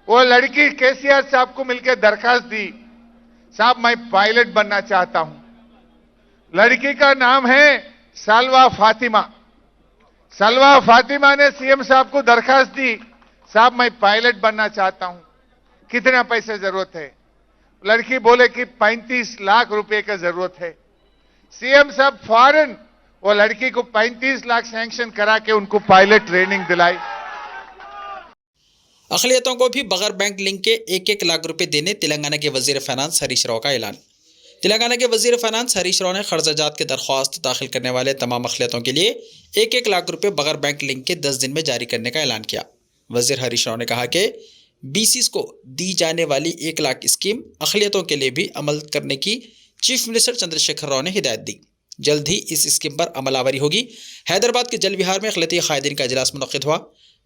वो लड़की केसीआर साहब को मिलकर दरखास्त दी, साहब मैं पायलट बनना चाहता हूं। लड़की का नाम है सालवा फातिमा। सालवा फातिमा ने सीएम साहब को दरखास्त दी, साहब मैं पायलट बनना चाहता हूं, कितना पैसे जरूरत है? लड़की बोले कि 35 लाख रुपए का जरूरत है। सीएम साहब फौरन वो लड़की को 35 लाख सैंक्शन करा के उनको पायलट ट्रेनिंग दिलाई। अक़लियतों को भी बगैर बैंक लिंक के 1-1 लाख रुपए देने तेलंगाना के वजीर फाइनेंस हरीश राव का ऐलान। तेलंगाना के वजीर फाइनेंस हरीश राव ने कर्जाजात की दरख्वास्त दाखिल करने वाले तमाम अक़लियतों के लिए 1-1 लाख रुपए बगैर बैंक लिंक के 10 दिन में जारी करने का ऐलान किया। वजीर हरीश राव ने कहा कि बीसीज को दी जाने वाली 1 लाख स्कीम अक़लियतों के लिए भी अमल करने की चीफ मिनिस्टर चंद्रशेखर राव ने हिदायत दी। जल्द ही इस स्कीम पर अमलावरी होगी। हैदराबाद के जल विहार में अक़लियती कायदीन का इजलास मुनक़्क़िद हुआ।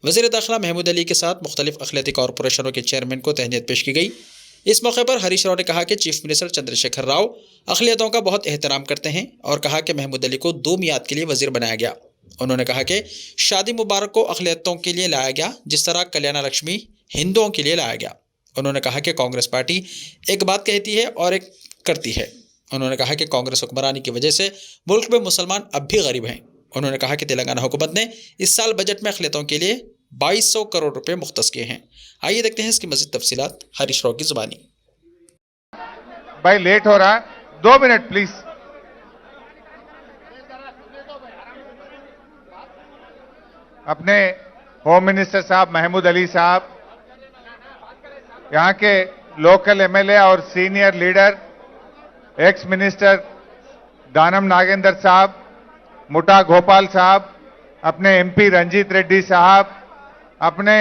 वज़ीर दाखिला महमूद अली के साथ मुख्तलिफ अक़लियती कॉरपोरेशनों के चेयरमैन को तहनीत पेश की गई। इस मौके पर हरीश राव ने कहा कि चीफ मिनिस्टर चंद्रशेखर राव अक़लियतों का बहुत एहतराम करते हैं और कहा कि महमूद अली को 2 मियाद के लिए वज़ीर बनाया गया। उन्होंने कहा कि शादी मुबारक को अक़लियतों के लिए लाया गया, जिस तरह कल्याण लक्ष्मी हिंदुओं के लिए लाया गया। उन्होंने कहा कि कांग्रेस पार्टी एक बात कहती है और एक करती है। उन्होंने कहा कि कांग्रेस हुक्मरानी की वजह से मुल्क में मुसलमान अब भी गरीब हैं। उन्होंने कहा कि तेलंगाना हुकूमत ने इस साल बजट में अक़लियतों के लिए 2200 करोड़ रुपए मुख्तस किए हैं। आइए देखते हैं इसकी मज़ीद तफसीलात हरीश राव की ज़ुबानी। भाई लेट हो रहा है, 2 मिनट प्लीज। अपने होम मिनिस्टर साहब महमूद अली साहब, यहां के लोकल एमएलए और सीनियर लीडर एक्स मिनिस्टर दानम नागेंद्र साहब, मुटा गोपाल साहब, अपने एमपी रंजीत रेड्डी साहब, अपने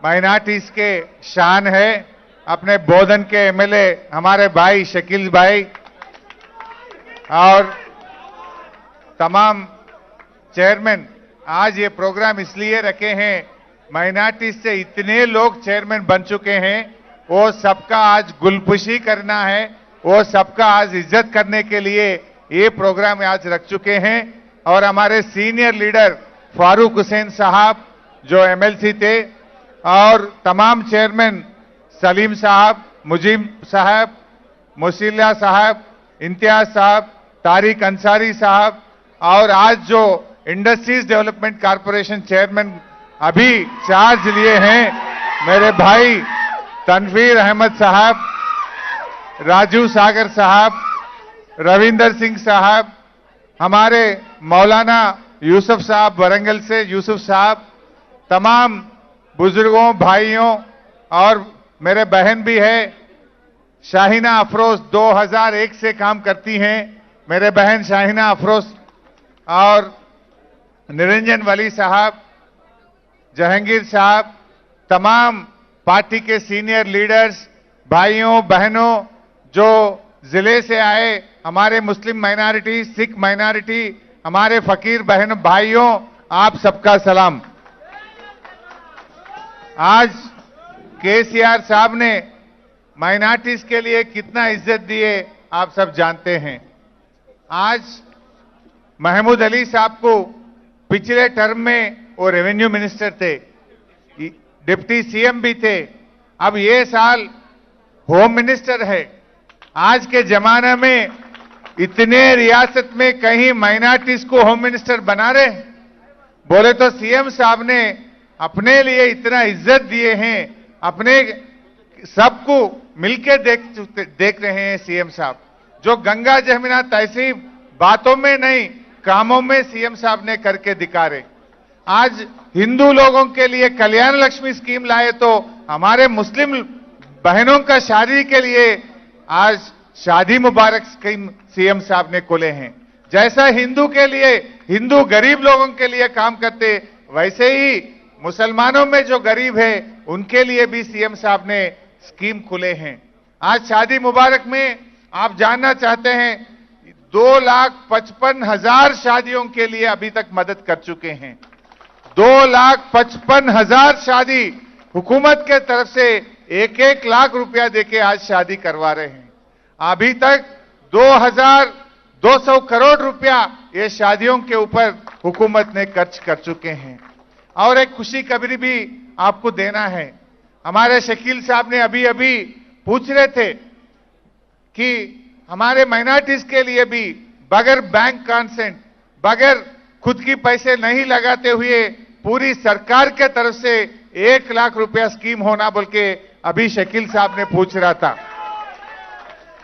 माइनॉरिटीज के शान है, अपने बोधन के एमएलए हमारे भाई शकील भाई और तमाम चेयरमैन। आज ये प्रोग्राम इसलिए रखे हैं, माइनॉरिटीज से इतने लोग चेयरमैन बन चुके हैं, वो सबका आज गुलपुशी करना है, वो सबका आज इज्जत करने के लिए ये प्रोग्राम आज रख चुके हैं। और हमारे सीनियर लीडर फारूक हुसैन साहब जो एमएलसी थे और तमाम चेयरमैन सलीम साहब, मुजीब साहब, मुसिल्ला साहब, इम्तियाज साहब, तारिक अंसारी साहब और आज जो इंडस्ट्रीज डेवलपमेंट कॉरपोरेशन चेयरमैन अभी चार्ज लिए हैं, मेरे भाई तनवीर अहमद साहब, राजू सागर साहब, रविंदर सिंह साहब, हमारे मौलाना यूसुफ साहब वरंगल से, यूसुफ साहब, तमाम बुजुर्गों, भाइयों और मेरे बहन भी है शाहिना अफरोज 2001 से काम करती हैं, मेरे बहन शाहिना अफरोज और निरंजन वली साहब, जहांगीर साहब, तमाम पार्टी के सीनियर लीडर्स, भाइयों बहनों जो जिले से आए, हमारे मुस्लिम माइनॉरिटी, सिख माइनॉरिटी, हमारे फकीर बहन भाइयों, आप सबका सलाम। आज केसीआर साहब ने माइनॉरिटीज के लिए कितना इज्जत दिए आप सब जानते हैं। आज महमूद अली साहब को पिछले टर्म में वो रेवेन्यू मिनिस्टर थे, डिप्टी सीएम भी थे, अब ये साल होम मिनिस्टर है। आज के जमाने में इतने रियासत में कहीं माइनॉरिटीज को होम मिनिस्टर बना रहे बोले तो सीएम साहब ने अपने लिए इतना इज्जत दिए हैं, अपने सबको मिलके देख रहे हैं सीएम साहब। जो गंगा जमुना तहसीब बातों में नहीं कामों में सीएम साहब ने करके दिखा रहे। आज हिंदू लोगों के लिए कल्याण लक्ष्मी स्कीम लाए तो हमारे मुस्लिम बहनों का शादी के लिए आज शादी मुबारक स्कीम सीएम साहब ने खोले हैं। जैसा हिंदू के लिए, हिंदू गरीब लोगों के लिए काम करते, वैसे ही मुसलमानों में जो गरीब है उनके लिए भी सीएम साहब ने स्कीम खुले हैं। आज शादी मुबारक में आप जानना चाहते हैं 2,55,000 शादियों के लिए अभी तक मदद कर चुके हैं। 2,55,000 शादी हुकूमत के तरफ से 1-1 लाख रुपया देके आज शादी करवा रहे हैं। अभी तक 2,200 करोड़ रुपया ये शादियों के ऊपर हुकूमत ने खर्च कर चुके हैं। और एक खुशी खबरी भी आपको देना है, हमारे शकील साहब ने अभी अभी पूछ रहे थे कि हमारे माइनॉरिटीज के लिए भी बगैर बैंक कंसेंट, बगैर खुद की पैसे नहीं लगाते हुए पूरी सरकार के तरफ से 1 लाख रुपया स्कीम होना बोल के अभी शकील साहब ने पूछ रहा था।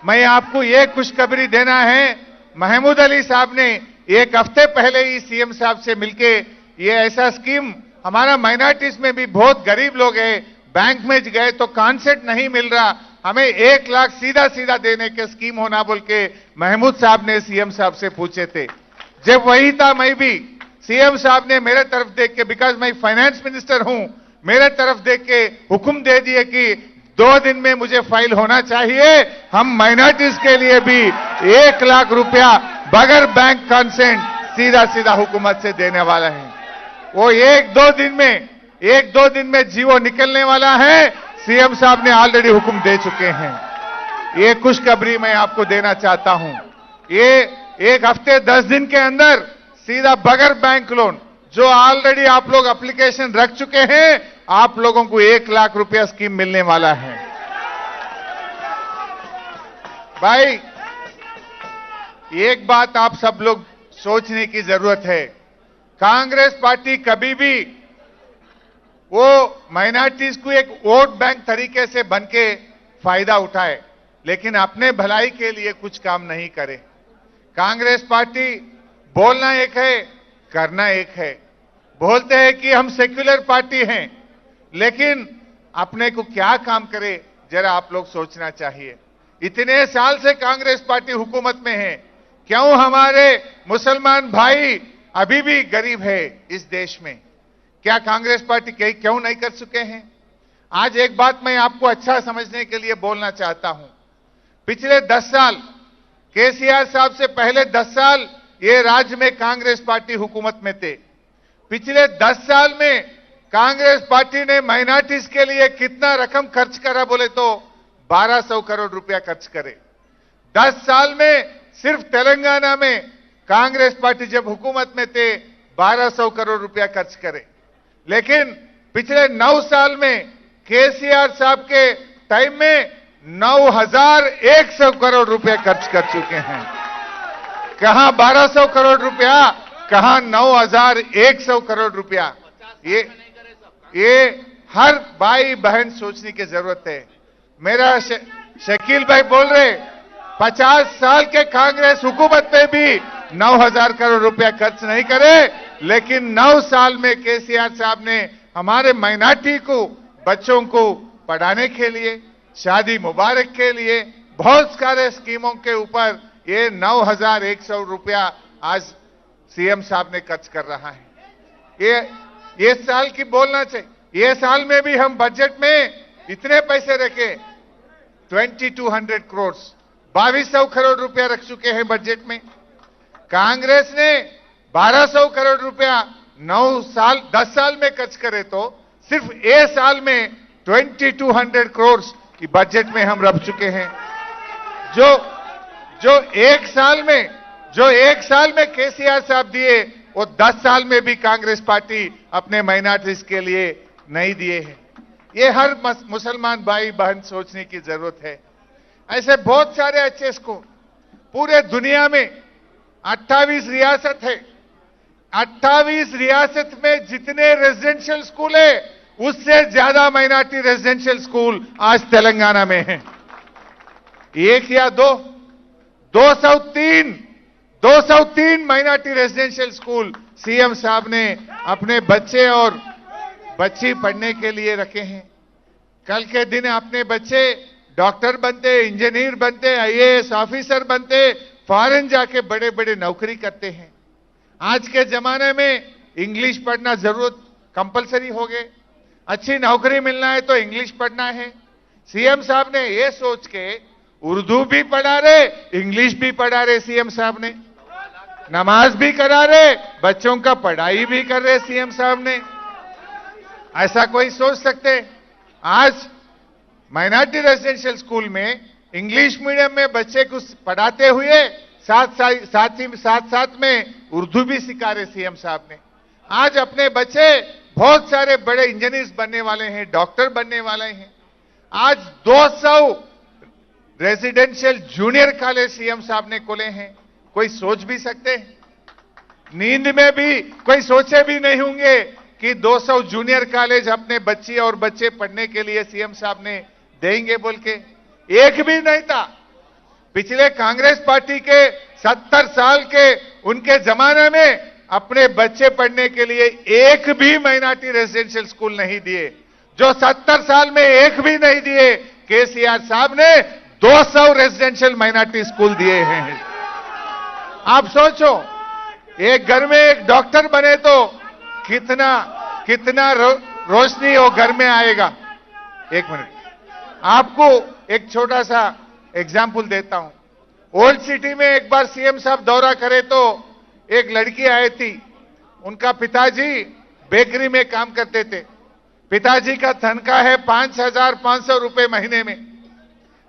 मैं आपको ये खुशखबरी देना है, महमूद अली साहब ने 1 हफ्ते पहले ही सीएम साहब से मिलके ये ऐसा स्कीम, हमारा माइनॉरिटीज में भी बहुत गरीब लोग हैं, बैंक में गए तो कॉन्सेंट नहीं मिल रहा, हमें 1 लाख सीधा सीधा देने के स्कीम होना बोल के महमूद साहब ने सीएम साहब से पूछे थे। जब वही था, मैं भी सीएम साहब ने मेरे तरफ देख के, बिकॉज मैं फाइनेंस मिनिस्टर हूं, मेरे तरफ देख के हुक्म दे दिए कि 2 दिन में मुझे फाइल होना चाहिए, हम माइनॉरिटीज के लिए भी 1 लाख रुपया बगैर बैंक कंसेंट सीधा सीधा हुकूमत से देने वाला है। वो 1-2 दिन में जीवो निकलने वाला है, सीएम साहब ने ऑलरेडी हुक्म दे चुके हैं। ये खुशखबरी मैं आपको देना चाहता हूं। ये 1 हफ्ते 10 दिन के अंदर सीधा बगैर बैंक लोन, जो ऑलरेडी आप लोग एप्लीकेशन रख चुके हैं, आप लोगों को 1 लाख रुपया स्कीम मिलने वाला है। भाई, एक बात आप सब लोग सोचने की जरूरत है, कांग्रेस पार्टी कभी भी वो माइनॉरिटीज को एक वोट बैंक तरीके से बनके फायदा उठाए, लेकिन अपने भलाई के लिए कुछ काम नहीं करे। कांग्रेस पार्टी बोलना एक है, करना एक है। बोलते हैं कि हम सेक्युलर पार्टी हैं, लेकिन अपने को क्या काम करे जरा आप लोग सोचना चाहिए। इतने साल से कांग्रेस पार्टी हुकूमत में है, क्यों हमारे मुसलमान भाई अभी भी गरीब है इस देश में? क्या कांग्रेस पार्टी क्यों नहीं कर चुके हैं? आज एक बात मैं आपको अच्छा समझने के लिए बोलना चाहता हूं। पिछले 10 साल, केसीआर साहब से पहले 10 साल ये राज्य में कांग्रेस पार्टी हुकूमत में थे। पिछले 10 साल में कांग्रेस पार्टी ने माइनॉरिटीज के लिए कितना रकम खर्च करा बोले तो 1200 करोड़ रुपया खर्च करे। 10 साल में सिर्फ तेलंगाना में कांग्रेस पार्टी जब हुकूमत में थे 1200 करोड़ रुपया खर्च करे। लेकिन पिछले 9 साल में केसीआर साहब के टाइम में 9100 करोड़ रुपए खर्च कर चुके हैं। कहां 1200 करोड़ रुपया, कहां 9100 करोड़ रुपया। ये हर भाई बहन सोचने की जरूरत है। मेरा शकील भाई बोल रहे 50 साल के कांग्रेस हुकूमत में भी 9000 करोड़ रुपया खर्च नहीं करे, लेकिन 9 साल में केसीआर साहब ने हमारे माइनॉरिटी को, बच्चों को पढ़ाने के लिए, शादी मुबारक के लिए, बहुत सारे स्कीमों के ऊपर ये 9100 रुपया आज सीएम साहब ने खर्च कर रहा है। ये साल की बोलना चाहिए। ये साल में भी हम बजट में इतने पैसे रखे 2200 करोड़, 2200 करोड़ रुपया रख चुके हैं बजट में। कांग्रेस ने 1200 करोड़ रुपया 10 साल में खर्च करे तो सिर्फ ए साल में 2200 करोड़ की बजट में हम रख चुके हैं। जो एक साल में केसीआर साहब दिए वो 10 साल में भी कांग्रेस पार्टी अपने माइनॉरिटीज के लिए नहीं दिए हैं। ये हर मुसलमान भाई बहन सोचने की जरूरत है। ऐसे बहुत सारे अच्छे स्कूल पूरे दुनिया में 28 रियासत है। 28 रियासत में जितने रेजिडेंशियल स्कूल है उससे ज्यादा माइनॉरिटी रेजिडेंशियल स्कूल आज तेलंगाना में है। एक या दो, 203 माइनॉरिटी रेजिडेंशियल स्कूल सीएम साहब ने अपने बच्चे और बच्ची पढ़ने के लिए रखे हैं। कल के दिन अपने बच्चे डॉक्टर बनते, इंजीनियर बनते, आईएएस ऑफिसर बनते, फॉरेन जाके बड़े बड़े नौकरी करते हैं। आज के जमाने में इंग्लिश पढ़ना जरूरत कंपलसरी हो गए। अच्छी नौकरी मिलना है तो इंग्लिश पढ़ना है। सीएम साहब ने ये सोच के उर्दू भी पढ़ा रहे, इंग्लिश भी पढ़ा रहे। सीएम साहब ने नमाज भी करा रहे, बच्चों का पढ़ाई भी कर रहे सीएम साहब ने। ऐसा कोई सोच सकते? आज माइनॉरिटी रेजिडेंशियल स्कूल में इंग्लिश मीडियम में बच्चे को पढ़ाते हुए साथ में उर्दू भी सिखा रहे सीएम साहब ने। आज अपने बच्चे बहुत सारे बड़े इंजीनियर्स बनने वाले हैं, डॉक्टर बनने वाले हैं। आज 200 रेजिडेंशियल जूनियर कॉलेज सीएम साहब ने खोले हैं। कोई सोच भी सकते हैं? नींद में भी कोई सोचे भी नहीं होंगे कि 200 जूनियर कॉलेज अपने बच्ची और बच्चे पढ़ने के लिए सीएम साहब ने देंगे बोल के। एक भी नहीं था। पिछले कांग्रेस पार्टी के 70 साल के उनके जमाने में अपने बच्चे पढ़ने के लिए एक भी माइनॉरिटी रेजिडेंशियल स्कूल नहीं दिए। जो 70 साल में एक भी नहीं दिए, केसीआर साहब ने 200 रेजिडेंशियल माइनॉरिटी स्कूल दिए हैं। आप सोचो, एक घर में एक डॉक्टर बने तो कितना रोशनी वो घर में आएगा। एक मिनट, आपको एक छोटा सा एग्जाम्पल देता हूं। ओल्ड सिटी में एक बार सीएम साहब दौरा करे तो एक लड़की आई थी। उनका पिताजी बेकरी में काम करते थे। पिताजी का तनख्वाह है 5,500 रुपए महीने में।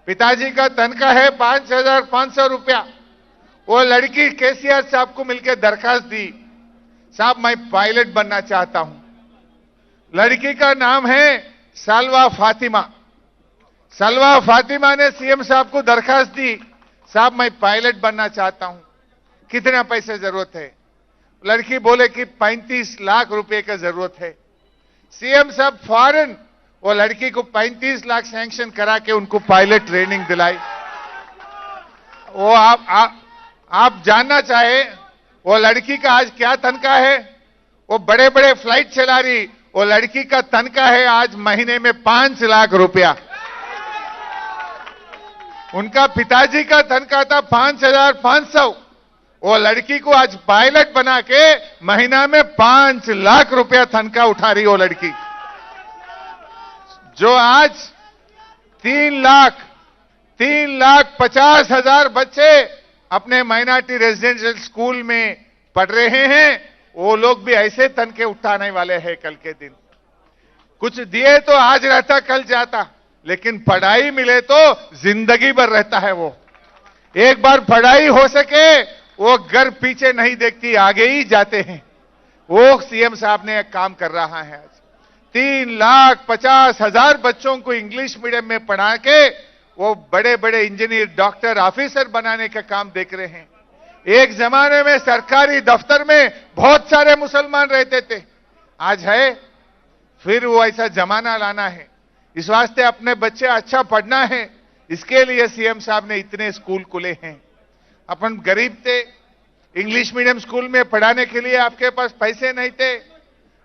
पिताजी का तनख्वाह है 5,500 रुपया। वो लड़की केसीआर साहब को मिलकर दरखास्त दी, साहब मैं पायलट बनना चाहता हूं। लड़की का नाम है सलवा फातिमा। सलवा फातिमा ने सीएम साहब को दरखास्त दी, साहब मैं पायलट बनना चाहता हूं, कितना पैसे जरूरत है? लड़की बोले कि 35 लाख रुपए का जरूरत है। सीएम साहब फौरन वो लड़की को 35 लाख सैंक्शन करा के उनको पायलट ट्रेनिंग दिलाई। वो आप जानना चाहे वो लड़की का आज क्या तनख्वाह है? वो बड़े बड़े फ्लाइट चला रही, वो लड़की का तनख्वाह है आज महीने में 5 लाख रुपया। उनका पिताजी का तनख्वाह था 5,500। वो लड़की को आज पायलट बना के महीना में 5 लाख रुपया तनख्वाह उठा रही। वो लड़की जो आज 3,50,000 बच्चे अपने माइनॉरिटी रेजिडेंशियल स्कूल में पढ़ रहे हैं, वो लोग भी ऐसे तनखे उठाने वाले हैं कल के दिन। कुछ दिए तो आज रहता कल जाता, लेकिन पढ़ाई मिले तो जिंदगी भर रहता है। वो एक बार पढ़ाई हो सके वो घर पीछे नहीं देखती, आगे ही जाते हैं। वो सीएम साहब ने एक काम कर रहा है। आज 3,50,000 बच्चों को इंग्लिश मीडियम में पढ़ा के वो बड़े बड़े इंजीनियर, डॉक्टर, ऑफिसर बनाने का काम देख रहे हैं। एक जमाने में सरकारी दफ्तर में बहुत सारे मुसलमान रहते थे, आज है फिर वो ऐसा जमाना लाना है। इस वास्ते अपने बच्चे अच्छा पढ़ना है, इसके लिए सीएम साहब ने इतने स्कूल खुले हैं। अपन गरीब थे, इंग्लिश मीडियम स्कूल में पढ़ाने के लिए आपके पास पैसे नहीं थे,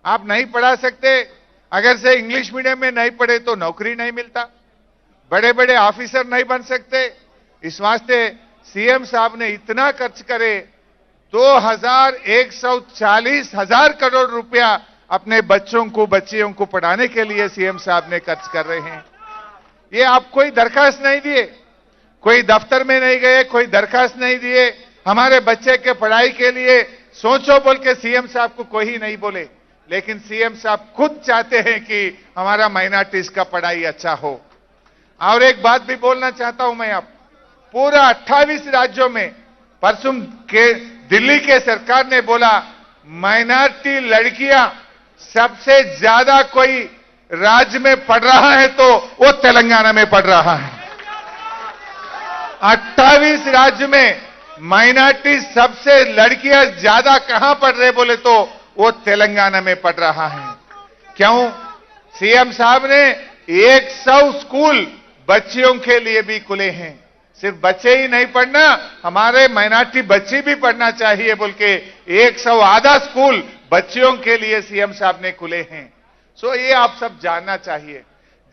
आप नहीं पढ़ा सकते। अगर से इंग्लिश मीडियम में नहीं पढ़े तो नौकरी नहीं मिलता, बड़े बड़े ऑफिसर नहीं बन सकते। इस वास्ते सीएम साहब ने इतना खर्च करे, 2,140,000 करोड़ रुपया अपने बच्चों को, बच्चियों को पढ़ाने के लिए सीएम साहब ने खर्च कर रहे हैं। ये आप कोई दरखास्त नहीं दिए, कोई दफ्तर में नहीं गए, कोई दरखास्त नहीं दिए, हमारे बच्चे के पढ़ाई के लिए सोचो बोल के सीएम साहब को कोई नहीं बोले। लेकिन सीएम साहब खुद चाहते हैं कि हमारा माइनॉरिटीज का पढ़ाई अच्छा हो। और एक बात भी बोलना चाहता हूं मैं, आप पूरा 28 राज्यों में परसों के दिल्ली के सरकार ने बोला माइनॉरिटी लड़कियां सबसे ज्यादा कोई राज्य में पढ़ रहा है तो वो तेलंगाना में पढ़ रहा है। 28 राज्य में माइनॉरिटी सबसे लड़कियां ज्यादा कहां पढ़ रहे बोले तो वो तेलंगाना में पढ़ रहा है। क्यों? सीएम साहब ने 100 स्कूल बच्चियों के लिए भी खुले हैं। सिर्फ बच्चे ही नहीं पढ़ना, हमारे माइनॉरिटी बच्चे भी पढ़ना चाहिए बोल के 100 आधा स्कूल बच्चियों के लिए सीएम साहब ने खुले हैं। सो ये आप सब जानना चाहिए।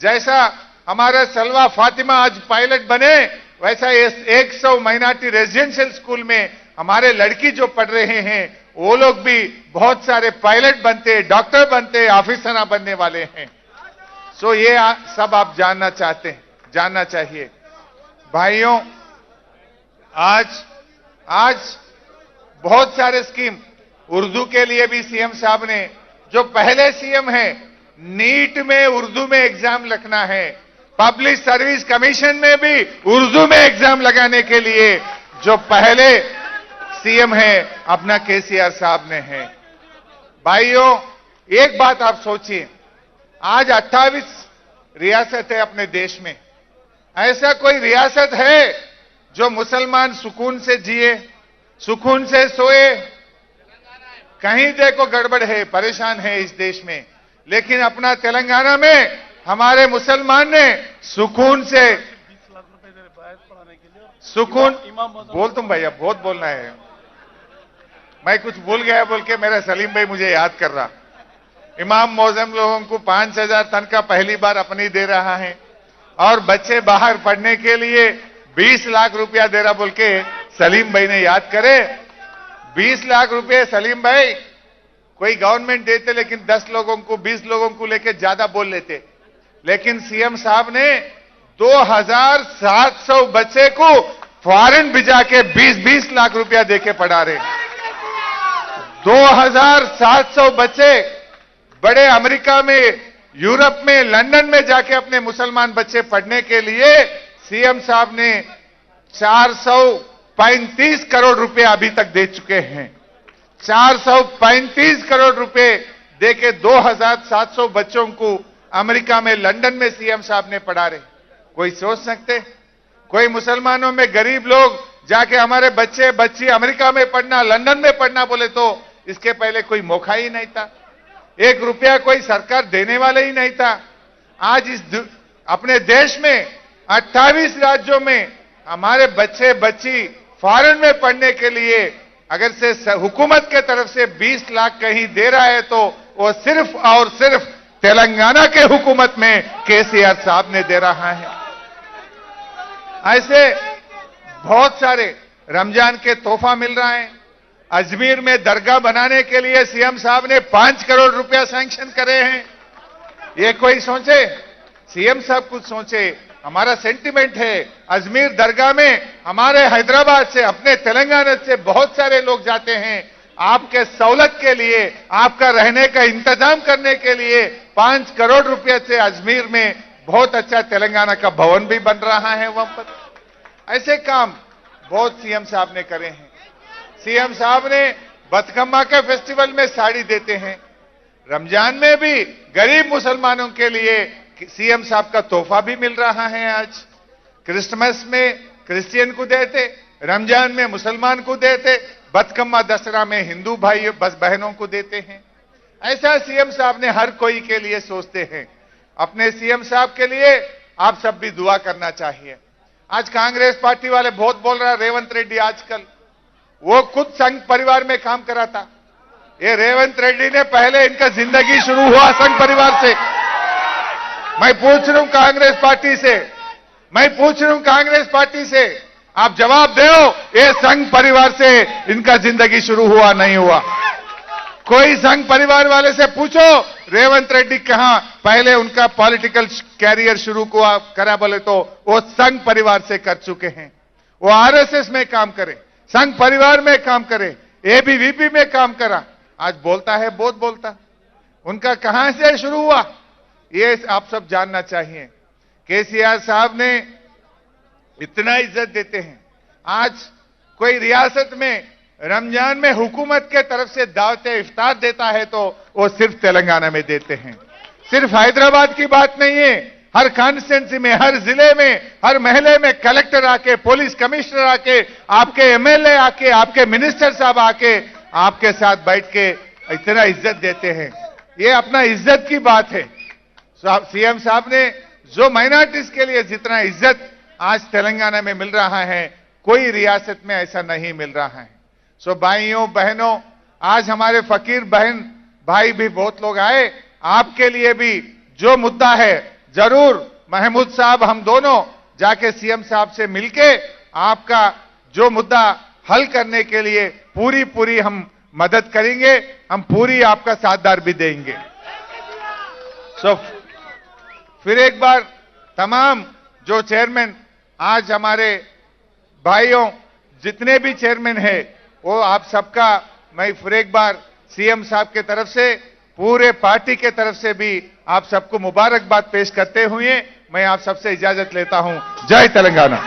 जैसा हमारा सलवा फातिमा आज पायलट बने, वैसा 100 माइनॉरिटी रेजिडेंशियल स्कूल में हमारे लड़की जो पढ़ रहे हैं वो लोग भी बहुत सारे पायलट बनते, डॉक्टर बनते, ऑफिसर बनने वाले हैं। सो ये सब आप जानना चाहते हैं, जानना चाहिए। भाइयों, आज बहुत सारे स्कीम उर्दू के लिए भी सीएम साहब ने, जो पहले सीएम है, नीट में उर्दू में एग्जाम लगना है, पब्लिक सर्विस कमीशन में भी उर्दू में एग्जाम लगाने के लिए जो पहले सीएम है अपना केसीआर साहब ने है। भाइयों, एक बात आप सोचिए, आज 28 रियासत है अपने देश में। ऐसा कोई रियासत है जो मुसलमान सुकून से जिए, सुकून से सोए? कहीं देखो गड़बड़ है, परेशान है इस देश में। लेकिन अपना तेलंगाना में हमारे मुसलमान ने सुकून से, सुकून बोल तुम भैया, बहुत बोलना है। मैं कुछ भूल गया बोल के मेरा सलीम भाई मुझे याद कर रहा। इमाम मौजम लोगों को 5,000 तनख्वाह पहली बार अपनी दे रहा है और बच्चे बाहर पढ़ने के लिए 20 लाख रुपया दे रहा बोल के सलीम भाई ने याद करे। 20 लाख रुपए सलीम भाई कोई गवर्नमेंट देते, लेकिन 10 लोगों को 20 लोगों को लेके ज्यादा बोल लेते। लेकिन सीएम साहब ने 2,700 बच्चे को फॉरेन भिजा के 20-20 लाख रुपया देके पढ़ा रहे। 2,700 बच्चे बड़े अमेरिका में, यूरोप में, लंदन में जाके अपने मुसलमान बच्चे पढ़ने के लिए सीएम साहब ने 435 करोड़ रुपए अभी तक दे चुके हैं। 435 करोड़ रुपए देके 2,700 बच्चों को अमेरिका में, लंदन में सीएम साहब ने पढ़ा रहे। कोई सोच सकते? कोई मुसलमानों में गरीब लोग जाके हमारे बच्चे बच्ची अमेरिका में पढ़ना, लंदन में पढ़ना बोले तो इसके पहले कोई मौका ही नहीं था। 1 रुपया कोई सरकार देने वाले ही नहीं था। आज अपने देश में 28 राज्यों में हमारे बच्चे बच्ची फॉरेन में पढ़ने के लिए अगर से हुकूमत के तरफ से 20 लाख कहीं दे रहा है तो वो सिर्फ और सिर्फ तेलंगाना के हुकूमत में केसीआर साहब ने दे रहा है। ऐसे बहुत सारे रमजान के तोहफा मिल रहा है। अजमेर में दरगाह बनाने के लिए सीएम साहब ने 5 करोड़ रुपया सैंक्शन करे हैं। ये कोई सोचे? सीएम साहब कुछ सोचे। हमारा सेंटिमेंट है, अजमेर दरगाह में हमारे हैदराबाद से, अपने तेलंगाना से बहुत सारे लोग जाते हैं। आपके सहूलत के लिए, आपका रहने का इंतजाम करने के लिए 5 करोड़ रुपए से अजमेर में बहुत अच्छा तेलंगाना का भवन भी बन रहा है। वहां पर ऐसे काम बहुत सीएम साहब ने करे हैं। सीएम साहब ने बतकम्मा के फेस्टिवल में साड़ी देते हैं। रमजान में भी गरीब मुसलमानों के लिए सीएम साहब का तोहफा भी मिल रहा है। आज क्रिसमस में क्रिश्चियन को देते, रमजान में मुसलमान को देते, बतकम्मा दशहरा में हिंदू भाई बस बहनों को देते हैं। ऐसा सीएम साहब ने हर कोई के लिए सोचते हैं। अपने सीएम साहब के लिए आप सब भी दुआ करना चाहिए। आज कांग्रेस पार्टी वाले बहुत बोल रहा है रेवंत रेड्डी आजकल, वो खुद संघ परिवार में काम करा था। ये रेवंत रेड्डी ने पहले इनका जिंदगी शुरू हुआ संघ परिवार से। मैं पूछ रहा हूं कांग्रेस पार्टी से, मैं पूछ रहा हूं कांग्रेस पार्टी से, आप जवाब दो, ये संघ परिवार से इनका जिंदगी शुरू हुआ नहीं हुआ? कोई संघ परिवार वाले से पूछो रेवंत रेड्डी कहां पहले उनका पॉलिटिकल कैरियर शुरू हुआ करा बोले तो वो संघ परिवार से कर चुके हैं। वो आरएसएस में काम करे, संघ परिवार में काम करे, एबीवीपी में काम करा। आज बोलता है बहुत बोलता, उनका कहां से शुरू हुआ ये आप सब जानना चाहिए। केसीआर साहब ने इतना इज्जत देते हैं। आज कोई रियासत में रमजान में हुकूमत के तरफ से दावते इफ्तार देता है तो वो सिर्फ तेलंगाना में देते हैं। सिर्फ हैदराबाद की बात नहीं है, हर कॉन्स्टिट्यूंसी में, हर जिले में, हर महल्ले में कलेक्टर आके, पुलिस कमिश्नर आके, आपके एमएलए आके, आपके मिनिस्टर साहब आके आपके साथ बैठ के इतना इज्जत देते हैं। ये अपना इज्जत की बात है। सीएम साहब ने जो माइनॉरिटीज के लिए जितना इज्जत आज तेलंगाना में मिल रहा है, कोई रियासत में ऐसा नहीं मिल रहा है। सो भाइयों बहनों, आज हमारे फकीर बहन भाई भी बहुत लोग आए। आपके लिए भी जो मुद्दा है जरूर महमूद साहब हम दोनों जाके सीएम साहब से मिलके आपका जो मुद्दा हल करने के लिए पूरी हम मदद करेंगे, हम पूरी आपका साथदार भी देंगे। सो फिर एक बार तमाम जो चेयरमैन आज हमारे भाइयों जितने भी चेयरमैन हैं वो आप सबका मैं फिर एक बार सीएम साहब के तरफ से, पूरे पार्टी के तरफ से भी आप सबको मुबारकबाद पेश करते हुए मैं आप सबसे इजाजत लेता हूं। जय तेलंगाना।